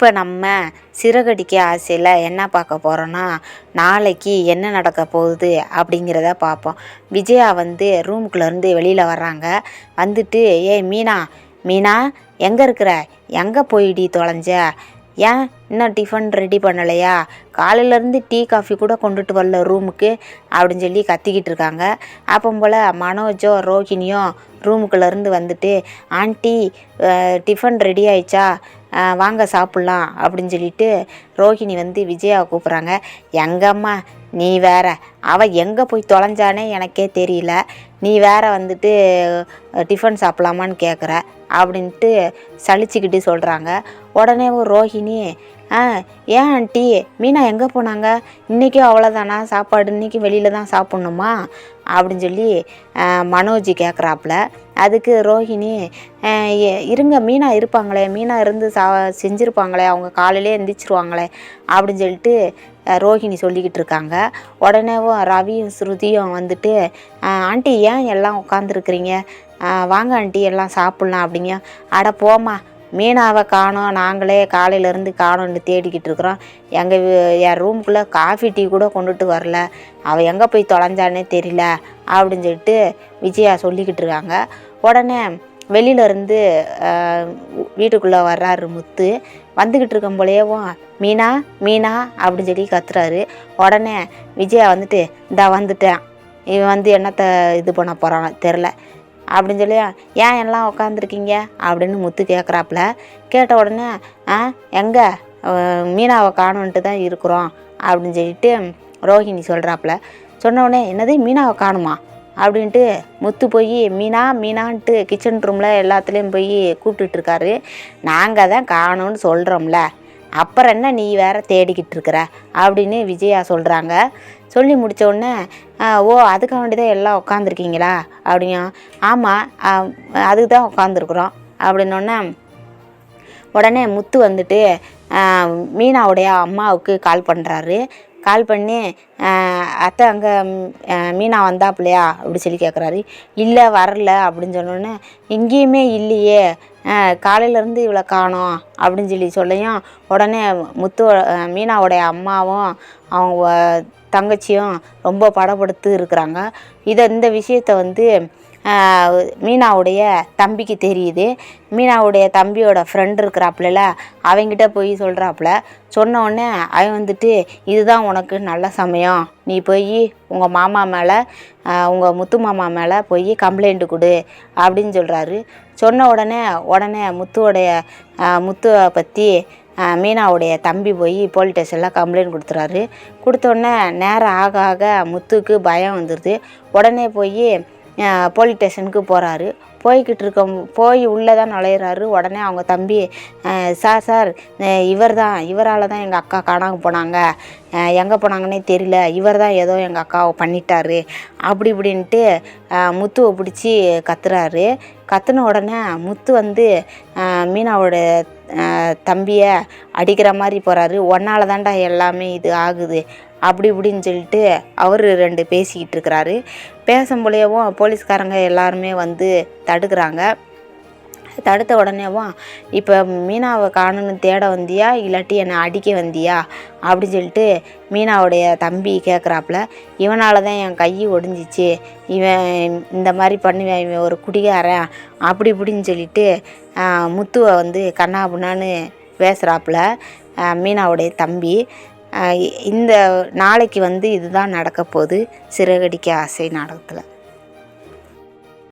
இப்போ நம்ம சிறகடிக்க ஆசையில் என்ன பார்க்க போகிறோன்னா, நாளைக்கு என்ன நடக்க போகுது அப்படிங்கிறத பார்ப்போம். விஜயா வந்து ரூமுக்குள்ளேருந்து வெளியில் வர்றாங்க. வந்துட்டு, ஏய் மீனா, மீனா எங்கே இருக்கிற? எங்கே போயிடி தொலைஞ்ச? ஏன் இன்னும் டிஃபன் ரெடி பண்ணலையா? காலையிலேருந்து டீ காஃபி கூட கொண்டுட்டு வரல ரூமுக்கு அப்படின்னு சொல்லி கத்திக்கிட்டு இருக்காங்க. அப்போ போல் மனோஜோ ரோஹிணியோ ரூமுக்குள்ளேருந்து வந்துட்டு, ஆண்டி டிஃபன் ரெடி ஆயிடுச்சா, வாங்க சாப்பிட்லாம் அப்படின்னு சொல்லிட்டு ரோஹிணி வந்து விஜயாவை கூப்பிட்றாங்க. எங்கம்மா நீ வேற, அவள் எங்கே போய் தொலைஞ்சானே எனக்கே தெரியல, நீ வேற வந்துட்டு டிஃபன் சாப்பிட்லாமான்னு கேட்குற அப்படின்ட்டு சலிச்சுக்கிட்டு சொல்கிறாங்க. உடனே ஒரு ரோஹிணி, ஏன் ஆண்டி மீனா எங்கே போனாங்க? இன்றைக்கும் அவ்வளோதானா சாப்பாடு? இன்றைக்கி வெளியில் தான் சாப்பிட்ணுமா அப்படின்னு சொல்லி மனோஜ் கேட்குறாப்புல. அதுக்கு ரோஹிணி, இருங்க மீனா இருப்பாங்களே, மீனா இருந்து செஞ்சுருப்பாங்களே, அவங்க காலையிலே எந்திரிச்சிருவாங்களே அப்படின்னு சொல்லிட்டு ரோஹிணி சொல்லிக்கிட்டு இருக்காங்க. உடனேவும் ரவியும் ஸ்ருதியும் வந்துட்டு, ஆண்டி ஏன் எல்லாம் உட்காந்துருக்குறீங்க, வாங்க ஆண்டி எல்லாம் சாப்பிட்லாம் அப்படிங்க. அட போம்மா, மீனாவை காணோம், நாங்களே காலையிலேருந்து காணோன்னு தேடிக்கிட்டு இருக்கிறோம், என் ரூமுக்குள்ளே காஃபி டீ கூட கொண்டுட்டு வரல, அவள் எங்கே போய் தொலைஞ்சானே தெரியல அப்படின்னு சொல்லிட்டு விஜயா சொல்லிக்கிட்டு இருக்காங்க. உடனே வெளியிலேருந்து வீட்டுக்குள்ளே வர்றாரு முத்து. வந்துக்கிட்டு இருக்கும் போலேயேவும் மீனா மீனா அப்படின்னு சொல்லி கத்துறாரு. உடனே விஜயா வந்துட்டு, இந்தா வந்துட்டேன், இவன் வந்து என்னத்தை இது பண்ண போகிறான் தெரில அப்படின்னு சொல்லி, ஏன் எல்லாம் உக்காந்துருக்கீங்க அப்படின்னு முத்து கேட்குறாப்புல. கேட்ட உடனே, எங்கே மீனாவை காணோன்ட்டு தான் இருக்கிறோம் அப்படின்னு சொல்லிட்டு ரோஹிணி சொல்கிறாப்புல. சொன்ன உடனே, என்னது மீனாவை காணுமா அப்படின்ட்டு முத்து போய் மீனா மீனான்ட்டு கிச்சன் ரூமில் எல்லாத்துலேயும் போய் கூப்பிட்டுட்ருக்காரு. நாங்கள் தான் காணோன்னு சொல்கிறோம்ல, அப்புறம் என்ன நீ வேற தேடிக்கிட்டு இருக்கிற அப்படின்னு விஜயா சொல்கிறாங்க. சொல்லி முடித்த உடனே, ஓ அதுக்கு வேண்டிதான் எல்லாம் உட்காந்துருக்கீங்களா அப்படிங்க. ஆமாம், அதுக்கு தான் உட்காந்துருக்குறோம் அப்படின்னோடனே உடனே முத்து வந்துட்டு மீனாவுடைய அம்மாவுக்கு கால் பண்ணுறாரு. கால் பண்ணி, அத்தை அங்கே மீனா வந்தாப்புலையா அப்படி சொல்லி கேட்குறாரு. இல்லை வரல அப்படின்னு சொன்னோடனே, எங்கேயுமே இல்லையே, காலையிலேருந்து இவ்வளோ காணோம் அப்படின்னு சொல்லி சொல்லையும், உடனே மீனாவுடைய அம்மாவும் அவங்க தங்கச்சியும் ரொம்ப படப்படுத்து இருக்கிறாங்க. இந்த விஷயத்தை வந்து மீனாவுடைய தம்பிக்கு தெரியுது. மீனாவுடைய தம்பியோட ஃப்ரெண்டு இருக்கிறாப்புல, அவங்கிட்ட போய் சொல்கிறாப்புல. சொன்ன உடனே அவன் வந்துட்டு, இதுதான் உனக்கு நல்ல சமயம், நீ போய் உங்கள் மாமா மேலே, உங்கள் முத்து மாமா மேலே போய் கம்ப்ளைண்ட்டு கொடு அப்படின்னு சொல்கிறாரு. சொன்ன உடனே முத்துவை பற்றி மீனாவுடைய தம்பி போய் போலீஸ் ஸ்டேஷனில் கம்ப்ளைண்ட் கொடுத்துறாரு. கொடுத்தோடனே நேரம் ஆக ஆக முத்துக்கு பயம் வந்துடுது. உடனே போய் போலீஸ் ஸ்டேஷனுக்கு போகிறாரு. போய் உள்ளே தான் நுழையிறாரு. உடனே அவங்க தம்பி, சார் இவரால் தான் எங்கள் அக்கா காணாம போனாங்க, எங்கே போனாங்கன்னே தெரியல, இவர் தான் ஏதோ எங்கள் அக்காவை பண்ணிட்டாரு அப்படி இப்படின்ட்டு முத்துவை பிடிச்சி கத்துறாரு. கத்துன உடனே முத்து வந்து மீனாவோட தம்பியை அடிக்கிற மாதிரி போகிறாரு. ஒன்றால் தான்டா எல்லாமே இது ஆகுது அப்படி இப்படின்னு சொல்லிட்டு அவர் 2 பேசிக்கிட்டு இருக்கிறாரு. பேசும்போலேயும் போலீஸ்காரங்க எல்லாருமே வந்து தடுக்கிறாங்க. தடுத்த உடனேவும், இப்போ மீனாவை காணுன்னு தேட வந்தியா இல்லாட்டி என்னை அடிக்க வந்தியா அப்படின்னு சொல்லிட்டு மீனாவுடைய தம்பி கேட்குறாப்புல. இவனால் தான் என் கை ஒடிஞ்சிச்சு, இவன் இந்த மாதிரி பண்ணுவேன், இவன் ஒரு குடிகாரன் அப்படி இப்படின்னு சொல்லிட்டு முத்துவை வந்து கண்ணாபுண்ணான்னு பேசுகிறாப்புல மீனாவுடைய தம்பி. இந்த நாளைக்கு வந்து இதுதான் நடக்க போகுது சிறகடிக்க ஆசை நாடகத்தில்.